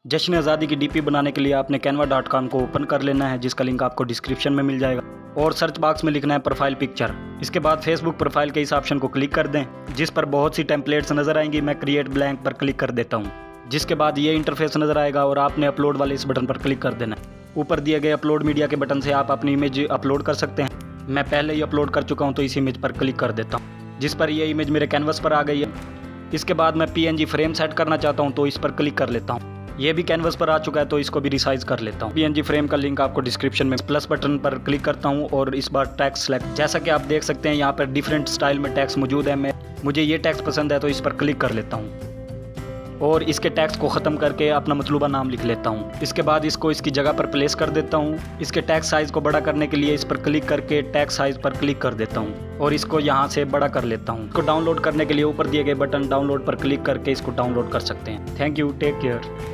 जश्न आज़ादी की डीपी बनाने के लिए आपने canva.com को ओपन कर लेना है, जिसका लिंक आपको डिस्क्रिप्शन में मिल जाएगा। और सर्च बॉक्स में लिखना है प्रोफाइल पिक्चर। इसके बाद फेसबुक प्रोफाइल के इस ऑप्शन को क्लिक कर दें, जिस पर बहुत सी टेम्पलेट्स नज़र आएंगी। मैं क्रिएट ब्लैंक पर क्लिक कर देता हूँ, जिसके बाद ये इंटरफेस नज़र आएगा और आपने अपलोड वाले इस बटन पर क्लिक कर देना है। ऊपर दिए गए अपलोड मीडिया के बटन से आप अपनी इमेज अपलोड कर सकते हैं। मैं पहले ही अपलोड कर चुका हूँ, तो इस इमेज पर क्लिक कर देता हूँ, जिस पर यह इमेज मेरे कैनवस पर आ गई है। इसके बाद मैं PNG फ्रेम सेट करना चाहता हूँ, तो इस पर क्लिक कर लेता हूँ। ये भी कैनवस पर आ चुका है, तो इसको भी रिसाइज कर लेता हूँ। PNG फ्रेम का लिंक आपको डिस्क्रिप्शन में। प्लस बटन पर क्लिक करता हूँ और इस बार टेक्स्ट सेलेक्ट। जैसा कि आप देख सकते हैं, यहाँ पर डिफरेंट स्टाइल में टेक्स्ट मौजूद है। मुझे ये टेक्स्ट पसंद है, तो इस पर क्लिक कर लेता हूँ और इसके टेक्स्ट को ख़त्म करके अपना मतलूबा नाम लिख लेता हूँ। इसके बाद इसको इसकी जगह पर प्लेस कर देता हूँ। इसके टेक्स्ट साइज़ को बड़ा करने के लिए इस पर क्लिक करके टेक्स्ट साइज़ पर क्लिक कर देता हूँ और इसको यहाँ से बड़ा कर लेता हूँ। इसको डाउनलोड करने के लिए ऊपर दिए गए बटन डाउनलोड पर क्लिक करके इसको डाउनलोड कर सकते हैं। Thank you, take care.